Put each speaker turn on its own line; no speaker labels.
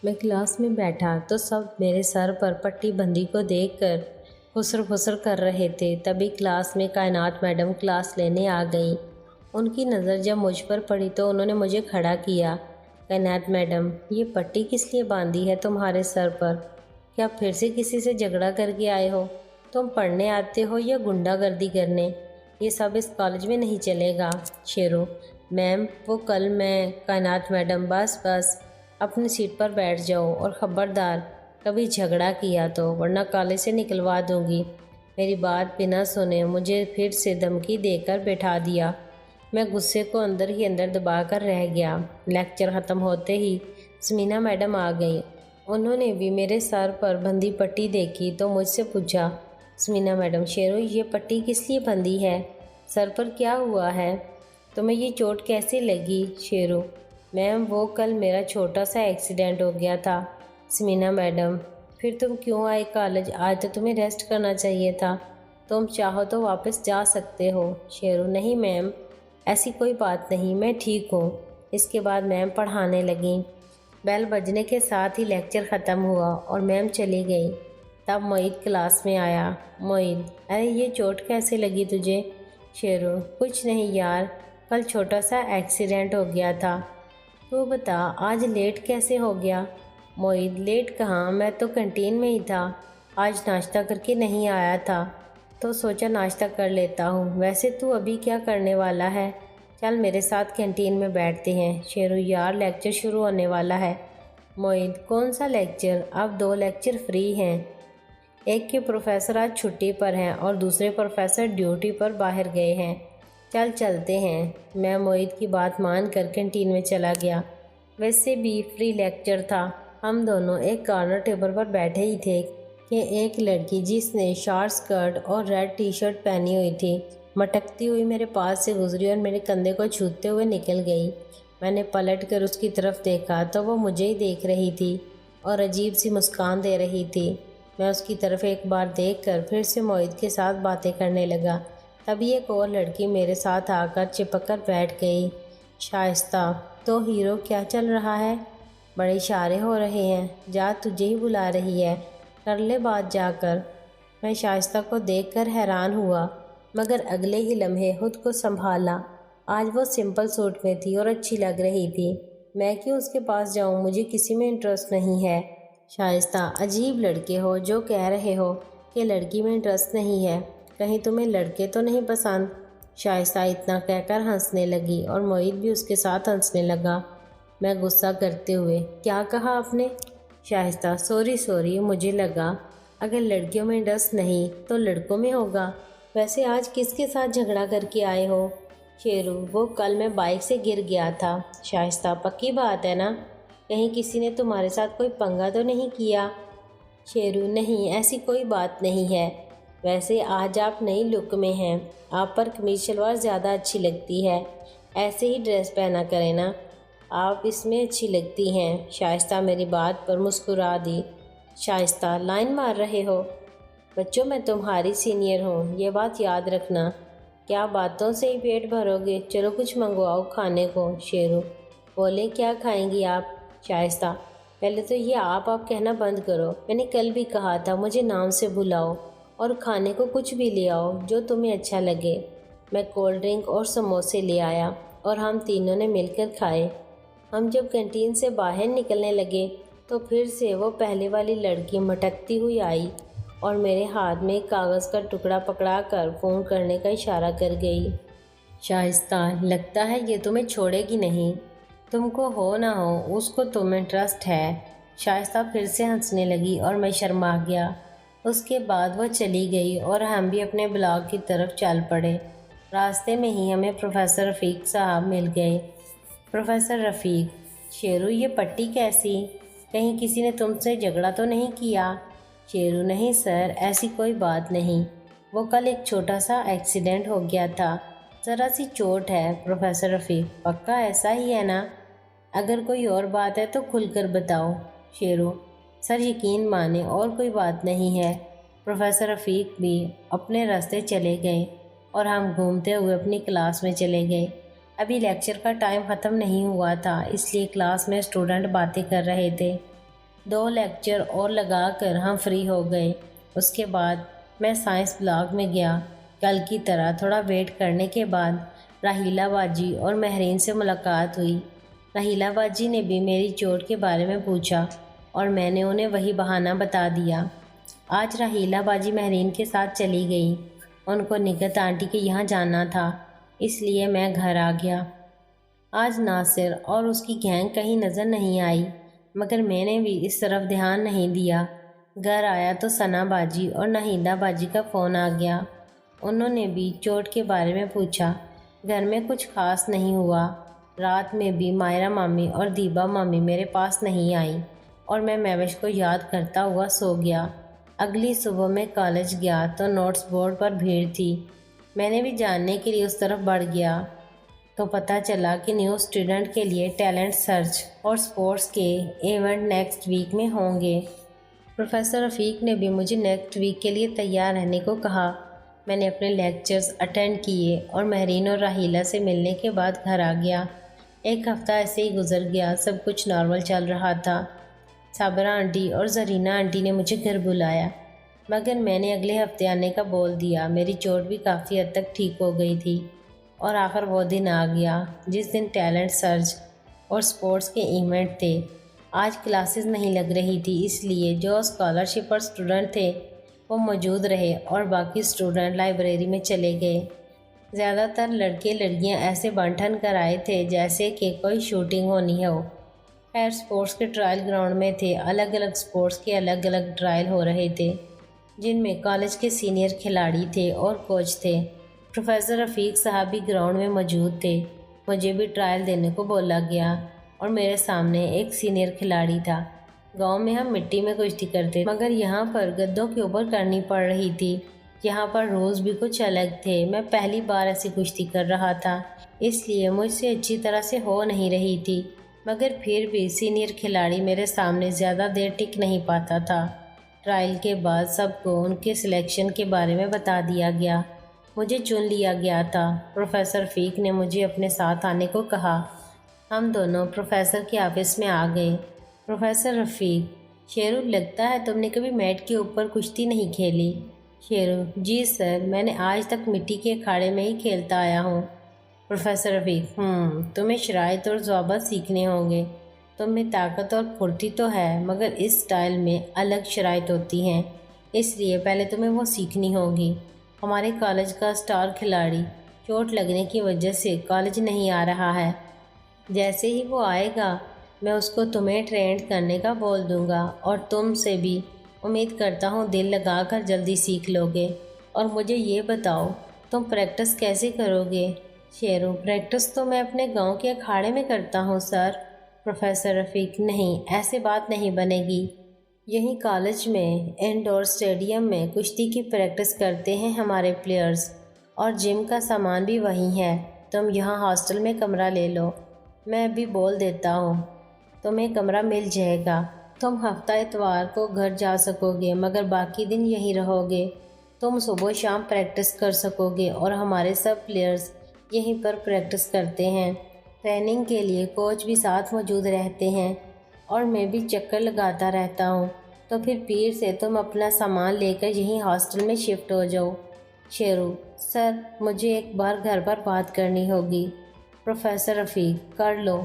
میں کلاس میں بیٹھا تو سب میرے سر پر پٹی بندی کو دیکھ کر خسر خسر کر رہے تھے۔ تبھی کلاس میں کائنات میڈم کلاس لینے آ گئیں۔ ان کی نظر جب مجھ پر پڑی تو انہوں نے مجھے کھڑا کیا۔ کائنات میڈم، یہ پٹی کس لیے باندھی ہے تمہارے سر پر؟ کیا پھر سے کسی سے جھگڑا کر کے آئے ہو؟ تم پڑھنے آتے ہو یا غنڈہ گردی کرنے؟ یہ سب اس کالج میں نہیں چلے گا۔ شیرو: میم، وہ کل میں۔ کائنات میڈم: بس اپنی سیٹ پر بیٹھ جاؤ، اور خبردار کبھی جھگڑا کیا تو ورنہ کالج سے نکلوا دوں گی۔ میری بات بنا سنے مجھے پھر سے دھمکی دے کر بٹھا دیا۔ میں غصے کو اندر ہی اندر دبا کر رہ گیا۔ لیکچر ختم ہوتے ہی سمینا میڈم آ گئیں۔ انہوں نے بھی میرے سر پر بندھی پٹی دیکھی تو مجھ سے پوچھا: سمینا میڈم، شیرو یہ پٹی کس لیے بندھی ہے؟ سر پر کیا ہوا ہے؟ تمہیں یہ چوٹ کیسے لگی؟ شیرو: میم، وہ کل میرا چھوٹا سا ایکسیڈنٹ ہو گیا تھا۔ سمینا میڈم: پھر تم کیوں آئے کالج؟ آج تو تمہیں ریسٹ کرنا چاہیے تھا۔ تم چاہو تو واپس جا سکتے ہو۔ شیرو: نہیں میم، ایسی کوئی بات نہیں، میں ٹھیک ہوں۔ اس کے بعد میم پڑھانے لگیں۔ بیل بجنے کے ساتھ ہی لیکچر ختم ہوا اور میم چلی گئی۔ تب معید کلاس میں آیا۔ معید: ارے یہ چوٹ کیسے لگی تجھے؟ شیرو: کچھ نہیں یار، کل چھوٹا سا ایکسیڈنٹ ہو گیا تھا۔ تو بتا آج لیٹ کیسے ہو گیا؟ معید: لیٹ کہاں، میں تو کینٹین میں ہی تھا۔ آج ناشتہ کر کے نہیں آیا تھا تو سوچا ناشتہ کر لیتا ہوں۔ ویسے تو ابھی کیا کرنے والا ہے؟ چل میرے ساتھ کینٹین میں بیٹھتے ہیں۔ شیرو: یار لیکچر شروع ہونے والا ہے۔ معید: کون سا لیکچر؟ اب 2 لیکچر فری ہیں۔ ایک کے پروفیسر آج چھٹی پر ہیں اور دوسرے پروفیسر ڈیوٹی پر باہر گئے ہیں۔ چل چلتے ہیں۔ میں معید کی بات مان کر کینٹین میں چلا گیا۔ ویسے بھی فری لیکچر تھا۔ ہم دونوں ایک کارنر ٹیبل پر بیٹھے ہی تھے کہ ایک لڑکی جس نے شارٹ سکرٹ اور ریڈ ٹی شرٹ پہنی ہوئی تھی مٹکتی ہوئی میرے پاس سے گزری اور میرے کندھے کو چھوتے ہوئے نکل گئی۔ میں نے پلٹ کر اس کی طرف دیکھا تو وہ مجھے ہی دیکھ رہی تھی اور عجیب سی مسکان دے رہی تھی۔ میں اس کی طرف ایک بار دیکھ کر پھر سے معید کے ساتھ باتیں کرنے لگا۔ تبھی ایک اور لڑکی میرے ساتھ آ کر چپک کر بیٹھ گئی۔ شائستہ: تو ہیرو کیا چل رہا ہے؟ بڑے اشارے ہو رہے ہیں۔ جا، تجھے ہی بلا رہی ہے، کر لے بات جا کر۔ میں شائستہ کو دیکھ کر حیران ہوا مگر اگلے ہی لمحے خود کو سنبھالا۔ آج وہ سمپل سوٹ میں تھی اور اچھی لگ رہی تھی۔ میں کیوں اس کے پاس جاؤں؟ مجھے کسی میں انٹرسٹ نہیں ہے۔ شائستہ: عجیب لڑکے ہو جو کہہ رہے ہو کہ لڑکی میں انٹرسٹ نہیں ہے۔ کہیں تمہیں لڑکے تو نہیں پسند؟ شائستہ اتنا کہہ کر ہنسنے لگی اور معید بھی اس کے ساتھ ہنسنے لگا۔ میں غصہ کرتے ہوئے: کیا کہا آپ نے؟ شائستہ: سوری، مجھے لگا اگر لڑکیوں میں انٹرسٹ نہیں تو لڑکوں میں ہوگا۔ ویسے آج کس کے ساتھ جھگڑا کر کے آئے ہو؟ شیرو: وہ کل میں بائک سے گر گیا تھا۔ شائستہ: پکی بات ہے نا؟ کہیں کسی نے تمہارے ساتھ کوئی پنگا تو نہیں کیا؟ شیرو: نہیں، ایسی کوئی بات نہیں ہے۔ ویسے آج آپ نئی لک میں ہیں، آپ پر قمیض شلوار زیادہ اچھی لگتی ہے۔ ایسے ہی ڈریس پہنا کریں نا، آپ اس میں اچھی لگتی ہیں۔ شائستہ میری بات پر مسکرا دی۔ شائستہ: لائن مار رہے ہو؟ بچوں، میں تمہاری سینئر ہوں، یہ بات یاد رکھنا۔ کیا باتوں سے ہی پیٹ بھرو گے؟ چلو کچھ منگواؤ کھانے کو۔ شیرو: بولیں کیا کھائیں گی آپ؟ شائستہ: پہلے تو یہ آپ کہنا بند کرو۔ میں نے کل بھی کہا تھا مجھے نام سے بلاؤ اور کھانے کو کچھ بھی لے آؤ جو تمہیں اچھا لگے۔ میں کولڈ ڈرنک اور سموسے لے آیا اور ہم تینوں نے مل کر کھائے۔ ہم جب کینٹین سے باہر نکلنے لگے تو پھر سے وہ پہلے والی لڑکی مٹکتی ہوئی آئی اور میرے ہاتھ میں ایک کاغذ کا ٹکڑا پکڑا کر فون کرنے کا اشارہ کر گئی۔ شائستہ: لگتا ہے یہ تمہیں چھوڑے گی نہیں۔ تم کو ہو نہ ہو اس کو تم میں انٹرسٹ ہے۔ شائستہ پھر سے ہنسنے لگی اور میں شرما گیا۔ اس کے بعد وہ چلی گئی اور ہم بھی اپنے بلاک کی طرف چل پڑے۔ راستے میں ہی ہمیں پروفیسر رفیق صاحب مل گئے۔ پروفیسر رفیق: شیرو یہ پٹی کیسی؟ کہیں کسی نے تم سے جھگڑا تو نہیں کیا؟ شیرو: نہیں سر، ایسی کوئی بات نہیں، وہ کل ایک چھوٹا سا ایکسیڈنٹ ہو گیا تھا، ذرا سی چوٹ ہے۔ پروفیسر رفیق: پکا ایسا ہی ہے نا؟ اگر کوئی اور بات ہے تو کھل کر بتاؤ۔ شیرو: سر یقین مانیں اور کوئی بات نہیں ہے۔ پروفیسر رفیق بھی اپنے راستے چلے گئے اور ہم گھومتے ہوئے اپنی کلاس میں چلے گئے۔ ابھی لیکچر کا ٹائم ختم نہیں ہوا تھا، اس لیے کلاس میں اسٹوڈنٹ باتیں کر رہے تھے۔ 2 لیکچر اور لگا کر ہم فری ہو گئے۔ اس کے بعد میں سائنس بلاک میں گیا۔ کل کی طرح تھوڑا ویٹ کرنے کے بعد راحیلہ باجی اور مہرین سے ملاقات ہوئی۔ راحیلہ باجی نے بھی میری چوٹ کے بارے میں پوچھا اور میں نے انہیں وہی بہانہ بتا دیا۔ آج راحیلہ باجی مہرین کے ساتھ چلی گئی۔ ان کو نگہت آنٹی کے یہاں جانا تھا، اس لیے میں گھر آ گیا۔ آج ناصر اور اس کی گینگ کہیں نظر نہیں آئی، مگر میں نے بھی اس طرف دھیان نہیں دیا۔ گھر آیا تو ثنا باجی اور ناہیدہ باجی کا فون آ گیا۔ انہوں نے بھی چوٹ کے بارے میں پوچھا۔ گھر میں کچھ خاص نہیں ہوا۔ رات میں بھی مائرہ مامی اور دیبا مامی میرے پاس نہیں آئیں اور میں مہوش کو یاد کرتا ہوا سو گیا۔ اگلی صبح میں کالج گیا تو نوٹس بورڈ پر بھیڑ تھی۔ میں نے بھی جاننے کے لیے اس طرف بڑھ گیا تو پتہ چلا کہ نیو اسٹوڈنٹ کے لیے ٹیلنٹ سرچ اور سپورٹس کے ایونٹ نیکسٹ ویک میں ہوں گے۔ پروفیسر رفیق نے بھی مجھے نیکسٹ ویک کے لیے تیار رہنے کو کہا۔ میں نے اپنے لیکچرز اٹینڈ کیے اور مہرین اور راحیلہ سے ملنے کے بعد گھر آ گیا۔ ایک ہفتہ ایسے ہی گزر گیا، سب کچھ نارمل چل رہا تھا۔ صابرہ آنٹی اور زرینہ آنٹی نے مجھے گھر بلایا، مگر میں نے اگلے ہفتے آنے کا بول دیا۔ میری چوٹ بھی کافی حد تک ٹھیک ہو گئی تھی اور آخر وہ دن آ گیا جس دن ٹیلنٹ سرچ اور سپورٹس کے ایونٹ تھے۔ آج کلاسز نہیں لگ رہی تھی، اس لیے جو اسکالرشپ پر اسٹوڈنٹ تھے وہ موجود رہے اور باقی اسٹوڈنٹ لائبریری میں چلے گئے۔ زیادہ تر لڑکے لڑکیاں ایسے بنٹھن کر آئے تھے جیسے کہ کوئی شوٹنگ ہونی ہو۔ خیر سپورٹس کے ٹرائل گراؤنڈ میں تھے، الگ الگ سپورٹس کے الگ الگ ٹرائل ہو رہے تھے جن میں کالج کے سینئر کھلاڑی تھے اور کوچ تھے۔ پروفیسر رفیق صاحب بھی گراؤنڈ میں موجود تھے۔ مجھے بھی ٹرائل دینے کو بولا گیا اور میرے سامنے ایک سینئر کھلاڑی تھا۔ گاؤں میں ہم مٹی میں کشتی کرتے مگر یہاں پر گدوں کے اوپر کرنی پڑ رہی تھی۔ یہاں پر رولز بھی کچھ الگ تھے۔ میں پہلی بار ایسی کشتی کر رہا تھا، اس لیے مجھ سے اچھی طرح سے ہو نہیں رہی تھی، مگر پھر بھی سینئر کھلاڑی میرے سامنے زیادہ دیر ٹک نہیں پاتا تھا۔ ٹرائل کے بعد سب کو ان کے سلیکشن کے بارے میں بتا دیا گیا۔ مجھے چن لیا گیا تھا۔ پروفیسر رفیق نے مجھے اپنے ساتھ آنے کو کہا۔ ہم دونوں پروفیسر کے آفس میں آ گئے۔ پروفیسر رفیق: شیرو، لگتا ہے تم نے کبھی میٹ کے اوپر کشتی نہیں کھیلی۔ شیرو: جی سر، میں نے آج تک مٹی کے اکھاڑے میں ہی کھیلتا آیا ہوں۔ پروفیسر رفیق: تمہیں شرائط اور ضوابط سیکھنے ہوں گے۔ تم میں طاقت اور پھرتی تو ہے، مگر اس سٹائل میں الگ شرائط ہوتی ہیں، اس لیے پہلے تمہیں وہ سیکھنی ہوگی۔ ہمارے کالج کا سٹار کھلاڑی چوٹ لگنے کی وجہ سے کالج نہیں آ رہا ہے۔ جیسے ہی وہ آئے گا میں اس کو تمہیں ٹرینڈ کرنے کا بول دوں گا اور تم سے بھی امید کرتا ہوں دل لگا کر جلدی سیکھ لو گے۔ اور مجھے یہ بتاؤ تم پریکٹس کیسے کرو گے؟ شیرو: پریکٹس تو میں اپنے گاؤں کے اکھاڑے میں کرتا ہوں سر۔ پروفیسر رفیق: نہیں، ایسے بات نہیں بنے گی۔ یہیں کالج میں انڈور اسٹیڈیم میں کشتی کی پریکٹس کرتے ہیں ہمارے پلیئرز، اور جم کا سامان بھی وہیں ہے۔ تم یہاں ہاسٹل میں کمرہ لے لو۔ میں ابھی بول دیتا ہوں، تمہیں کمرہ مل جائے گا۔ تم ہفتہ اتوار کو گھر جا سکو گے، مگر باقی دن یہیں رہو گے۔ تم صبح شام پریکٹس کر سکو گے اور ہمارے سب پلیئرز یہیں پر پریکٹس کرتے ہیں۔ ٹریننگ کے لیے کوچ بھی ساتھ موجود رہتے ہیں اور میں بھی چکر لگاتا رہتا ہوں۔ تو پھر پیر سے تم اپنا سامان لے کر یہیں ہاسٹل میں شفٹ ہو جاؤ۔ شیرو: سر، مجھے ایک بار گھر پر بات کرنی ہوگی۔ پروفیسر رفیق: کر لو۔